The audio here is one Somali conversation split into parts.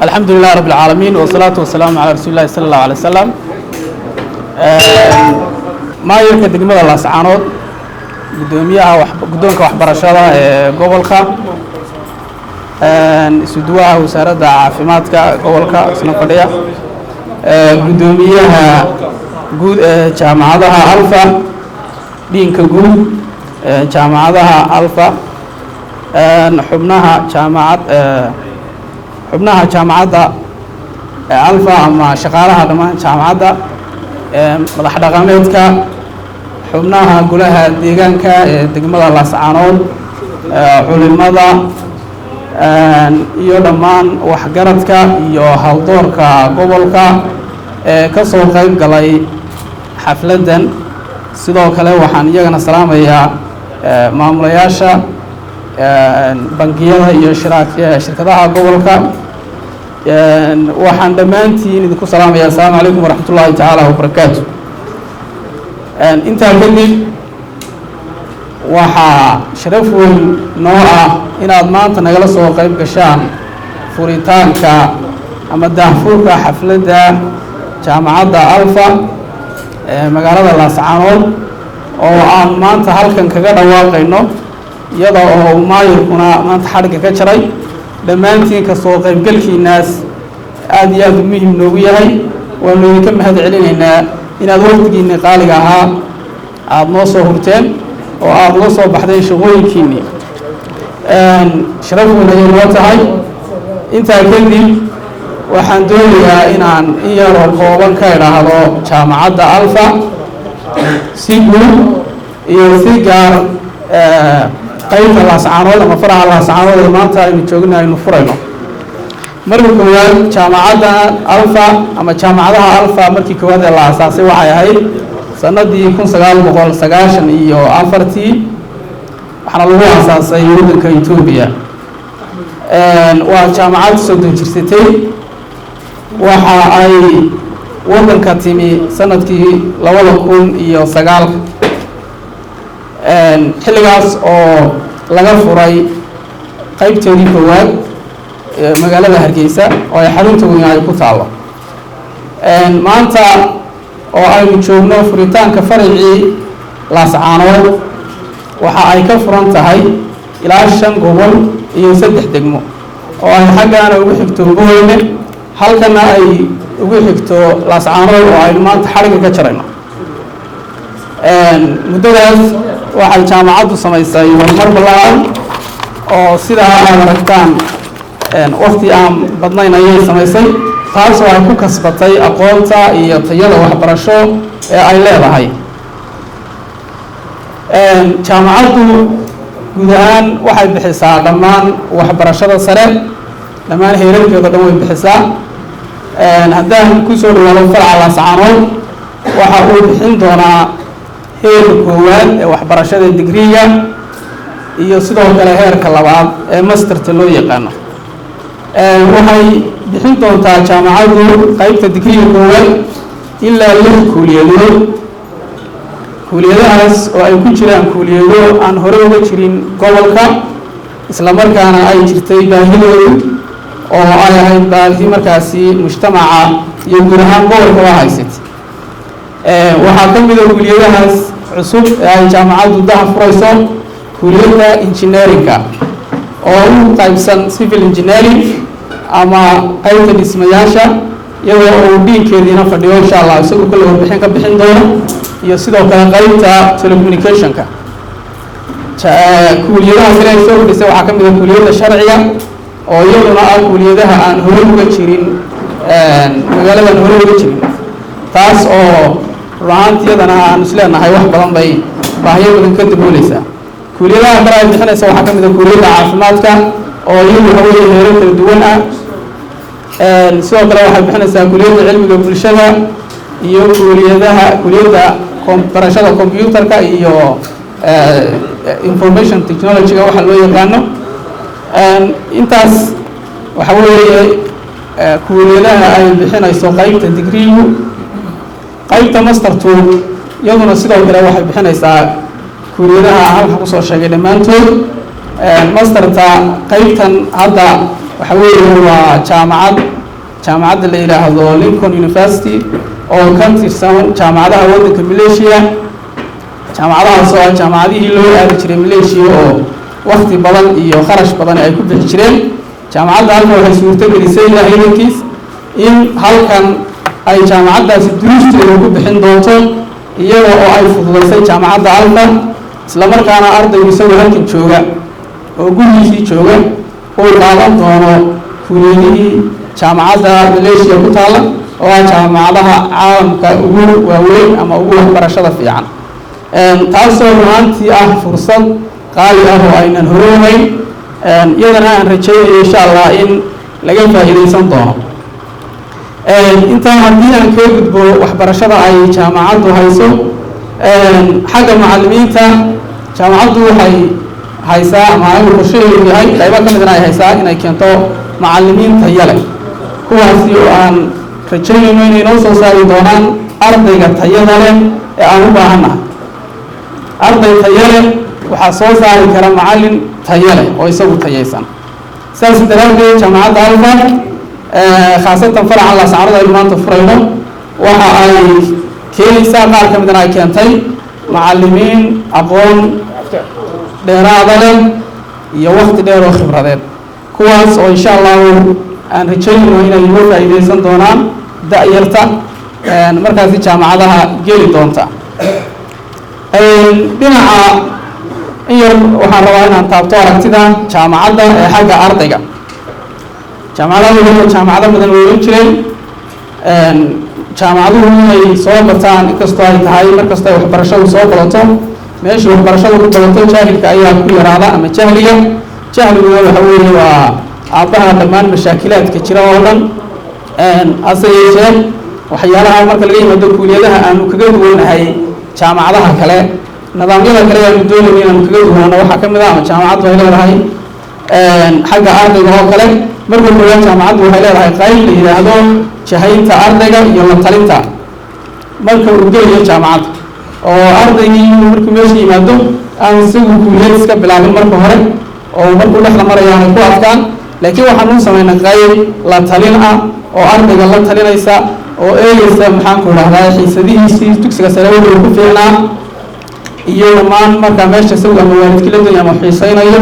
الحمد لله رب العالمين والصلاة والسلام على رسول الله صلى الله عليه وسلم. ما يمكن دقمة الله سعانود قدوميها قدومك وحبرشادة قبلك سدوها وسارة عافيماتك قبلك سنقضية قدوميها جامعتها ألفا دينك قول جامعتها ألفا xubnaha jaamacadda alfa ama shaqaalaha dhammaan jaamacadda madax dhaqameedka xubnaha golaha deegaanka ee degmada Laascaanood culimada iyo dhammaan waxgaradka iyo hawldoorka gobolka ee ka soo qayb galay xafladan sidoo kale waxaan iyagana salaamayaa maamulayaasha bangiyada iyo shirkadaha gobolka waxaan dhammaantiin idinku salaamayaa assalaamu calaykum waraxmatullaahi tacaala wabarakaatu. intaa kadib waxaa sharaf weyn noo ah inaad maanta nagala soo qayb gashaan furitaanka ama daahfurka xafladda jaamacadda alfa ee magaalada Laascaanood oo aan maanta halkan kaga dhawaaqayno iyada oo maayirkuna maanta xadhigga ka jaray dhammaantiin ka soo qaybgalkiinaas aad iyo aad muhiim noogu yahay waanu idinka mahad celinaynaa inaad waqtigiinna qaaliga ahaa aad noo soo hurteen oo aad noo soo baxdeen shaqooyinkiinni sharaf weyn ayay noo tahay. intaa kadib waxaan doonayaa inaan in yaroo kooban ka idhaahdo jaamacadda alfa si guud iyo si gaar qaybta Laascaanood ama faraha Laascaanood ee maanta aynu joogno aynu furayno. markii koowaad jaamacadda alfa ama jaamacadaha alfa markii koowaad ee la aasaasay waxay ahayd sanadii 1994 waxaana lagu aasaasay waddanka Itoobiya. waa jaamacad soo jirsatay waxa ay waddanka timi sanadkii 2009 xilligaas oo laga furay qaybteedii koowaad magaalada Hargeysa oo ay xarunta weyn ay ku taalo. maanta oo aynu joogno furitaanka farcii Laascaanood waxa ay ka furan tahay ilaa 5 gobol iyo 3 degmo oo ay xaggaana ugu xigto Boorame halkana ay ugu xigto Laascaanood oo aynu maanta xadhigga ka jarayno. muddadaas waxay jaamacaddu samaysay horumar ballaaran oo sidaa aad aragtaan waqti aan badnayn ayay samaysay taas oo ay ku kasbatay aqoonta iyo tayada waxbarasho ee ay leedahay. jaamacaddu guud ahaan waxay bixisaa dhammaan waxbarashada sare dhammaan heerarkeeda dhan way bixisaa. haddaan ku soo dhawaado farca Laascaanood waxa uu bixin doonaa heerka koowaad ee waxbarashada digriga iyo sidoo kale heerka labaad ee masterta loo yaqaano. waxay bixin doontaa jaamacaddu qaybta digriga koowaad ilaa 6 kuliyadood. kuliyadahaas oo ay ku jiraan kuliyado aan hore uga jirin gobolka isla markaana ay jirtay baahidoodu oo ay ahayd baahi markaasi mujtamaca iyo guud ahaan gobolka waa haysatay. waxaa ka mid ah kuliyadahaas cusub ee ay jaamacaddu daha furayso kuliyadda engineeringa oo u qaybsan civil engineering ama qaybta dhismayaasha iyadoo uu dhiinkeediina fadhiyo insha Allah isagoo kale warbixin ka bixin doono iyo sidoo kale qaybta telecommunicationka. kuliyadaha kale ee soo fadhisay waxaa ka mid ah kuliyadda sharciga oo iyaduna ah kuliyadaha aan hore uga jirin magaaladan hore uga jirin taas oo runaantiyadana aan isleenahay wax badan bay baahiyo badan ka dabooleysaa. kuliyadaha kale ay bixinaysa waxaa ka mid ah kuliyadda caafimaadka oo iyadu haweeney heerar kala duwan ah. sidoo kale waxay bixinaysaa kuliyadda cilmiga bulshada iyo kuliyadda barashada computerka iyo information technology-ga waxa loo yaqaano. intaas waxa weeye kuliyadaha ay bixinayso qaybta digrigu. qaybta mastertu iyaduna sidoo kale waxay bixinaysaa kuliyadaha halka ku soo sheegay dhammaantood. masterta qaybtan hadda وحوي هو جامعة اللي يلاحظوا لينكولن يونيفرسيتي أو كانت تسمى جامعة ودك ماليزيا جامعة سواء جامعة اللي هو أرجع ماليزيا أو وقت بدل يخرج بدل أي كل بحشرين جامعة ألفا وهي صورة بريسيلا هي الكيس إن هل كان أي جامعة الدروس اللي بحين دوتون يو أو أي فضلسي جامعة ألفا سلامر كان أرض يسوي هالك شوغا وقول لي شوغا هو العالم دونه كوريني جامعة ماليزيا كتالا أو جامعة عالم كأقول ووين أما أقول برشة في عن تعصر مانتي فرصة قال له أين الهرومي يدنا أن رجعي إن شاء الله إن لقيت فائدة صندوق أنت عندنا كيف وحبرشة أي جامعات وهيسو حاجة معلمين تا جامعات هيسا معلم الشيء هاي لا يبقى كنا هيسا إن كنتو معلمين تيالك هو أسيو أن رجعي من ينوصل ساري دونان أرضي تيالك أنا بهنا أرضي تيالك وحصل ساري كلام معلم تيالك ويسوي تيسان ساس درجة جامعة ألفا خاصة فرع على سعر المنطقة فريمو وهاي كيسا قال كم دنا كنتي معلمين أقوم درادلن يوقت ديرو خبرات كواس وإن شاء الله أن رجال وين يموت إيديسن دونان دائرتا مركز جامعة جيل دونتا بنا waxaan rabaa inaan taabto aragtida jaamacadda ee xagga ardayga jaamacado badan way jireen jaamacaduhu inay soo bartaan inkastoo ay tahay markasta waxbarashadu soo badato meesha waxbarashadu ku badato jaahilka ayaa ku yaraada ama jahliguna waxa weeye waa aabaha dhammaan mashaakilaadka jira oo dhan hase yeeshee waxyaalaha marka laga yimaado kuuliyadaha aanu kaga duwanahay jaamacadaha kale nidaamyada kale ee doonayeen inaan kaga duwanaano waxaa ka mid ah jaamacaddu ay leedahay xagga ardayga oo kale marka hore jaamacaddu waxay leedahay qayb la yiraahdo jahaynta ardayga iyo la talinta marka uu gelayo jaamacadda oo ardaygii markuu meesha yimaado aan isagu kuuliyad iska bilaabin marka hore oo markuu dhexda marayaan ku adkaan laakiin waxaan u sameynaa qayb la talin ah oo ardayga la talinaysa oo eegaysa maxaan ku raahdaa xiisadihiisii dugsiga sare uu ku fiicnaa iyo dhammaan markaa meesha isagu ama waalidkii la doonaya ama xiisaynayo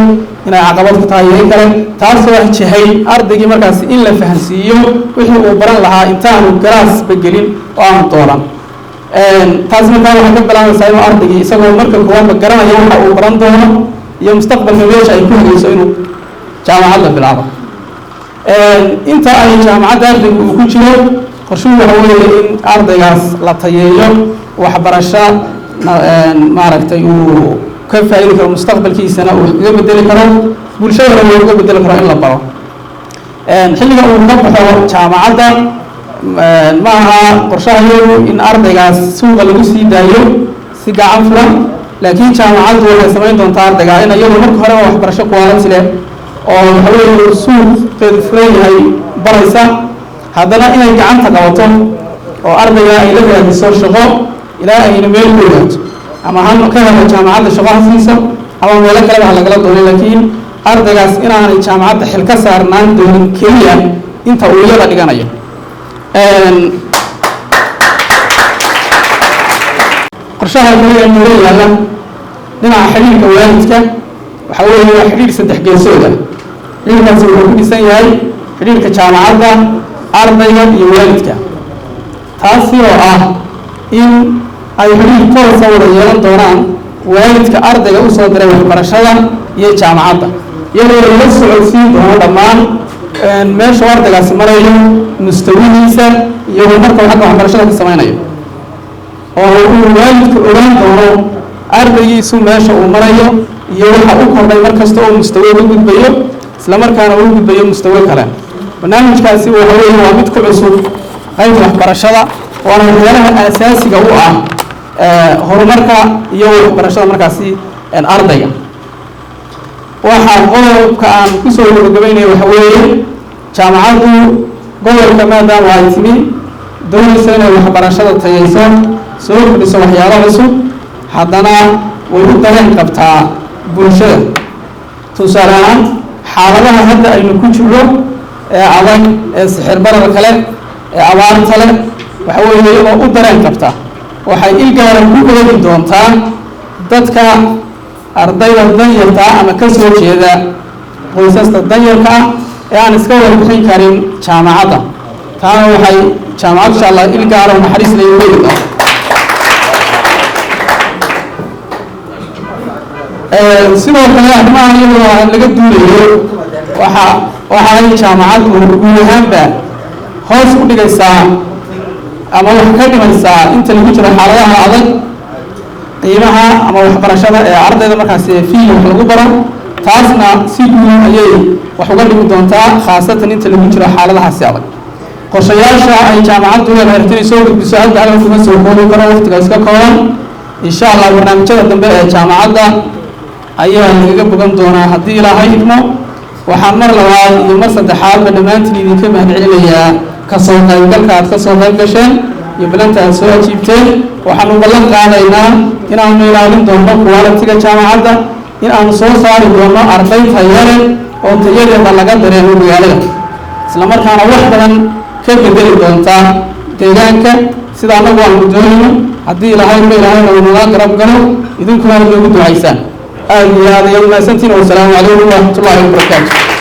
inay caqabad ku tahay in kale taasoo jahay ardaygii markaas in la fahansiiyo wixii uu baran lahaa intaanu garaasba gelin oo aanu dooran taas markaa waxay ka bilaabaysaa inuu ardaygii isagoo marka koowaadba garanaya waxa uu baran doono iyo mustaqbalka meesha ay ku hagayso inuu jaamacadda bilaabo inta ay jaamacadda ardaygu uu ku jiro qorshuhu waxa weeye in ardaygaas la tayeeyo waxbarasho maaragtay uu ka faa'iidi karo mustaqbalkiisana uu kaga bedeli karo bulshadana uu kaga bedeli karo in la baro xilliga uu ka baxo jaamacadda ma aha qorshahayogu in ardaygaas suuqa lagu sii daayo si gacan furan laakiin jaamacaddu waxay samayn doontaa ardayga in iyadu marka hore waxbarasho quality leh oo waxa weeye suuqeedu furan yahay baraysa haddana inay gacanta qabato oo ardayga ay la raadiso shaqo ilaa ayna meel ku ogaato ama han ka helo jaamacadda shaqo hasiisa ama meelo kaleba ha lagala doono laakiin ardaygaas inaanay jaamacadda xil ka saarnaan doonin keliya inta uu iyada dhiganayo qorshaha kale ee noo yaalla dhinaca xiriirka waalidka waxa weeye waa xiriir saddex geesooda xiriirkaasi wuxuu ku dhisan yahay xiriirka jaamacadda ardayga iyo waalidka taasi oo ah in ay xiriir toosa wada yeelan doonaan waalidka ardayga u soo diray waxbarashada iyo jaamacadda iyadoo la socodsiin doono dhammaan meesha ardaygaasi marayo mustawihiisa iyo horumarka xagga waxbarashada ka samaynayo oo uu waalidku ogaan doono ardaygiisu meesha uu marayo iyo waxa uu kordhay markasta oo mustawi u gudbayo isla markaana uu gudbayo mustawi kale barnaamijkaasi waxa weeye waa mid ku cusub qaybta waxbarashada waana waxyaalaha aasaasiga u ah horumarka iyo waxbarashada markaasi ardayga waxaa qodobka aan kusoo gabagabaynayo waxa weeye jaamacaddu gobolka maadaama ay timi doonaysa inay waxbarashada tayayso soo kordhiso waxyaalo cusub haddana way u dareen qabtaa bulshada tusaale ahaan xaaladaha hadda aynu ku jirno adag sixir barar kale abaarta leh waxa weeye iyadoo u dareen qabta waxay il gaara ku eegi doontaa dadka ardayda danyarta ama ka soo jeeda qoysaska danyarka ee aan iska warbixin karin jaamacadda taana waxay jaamacad insha allah il gaara oo naxariis leh u eegi doontaa sidoo kale arrimaha iyadoo laga duulayo waxay jaamacaddu guud ahaanba hoos u dhigaysaa ama wax ka dhimaysaa inta lagu jiro xaaladaha adag qiimaha ama waxbarashada ee ardayda markaasi fiihi wax lagu baro taasna si guud ayay wax uga dhigi doontaa khaasatan inta lagu jiro xaaladahaasi adag qorshayaasha ay jaamacaddu leedahay inay soo gudbiso hadda halkan kuma soo koobi karo waqtiga iska kooban insha allah barnaamijyada dambe ee jaamacadda ayaa lagaga bogan doonaa haddii ilaahay idmo waxaan mar labaad iyo mar saddexaadba dhammaantiin idinka mahadcelinayaa kasoo qaybgalka aad ka soo qayb gasheen iyo balanta aad soo ajiibteen waxaanu ballan qaadaynaa inaanu ilaalin doono quality-ga jaamacadda in aanu soo saari doono arday tayale oo tayadeeda laga dareemo magaalada isla markaana wax badan ka bedeli doonta deegaanka sida annagu aanu doonayno haddii ilaahayna naga garab galo idinkuna aad noogu ducaysaan aad iyo aad ayaad mahadsantihiin wasalaamu calaykum waraxmatullaahi wabarakaatu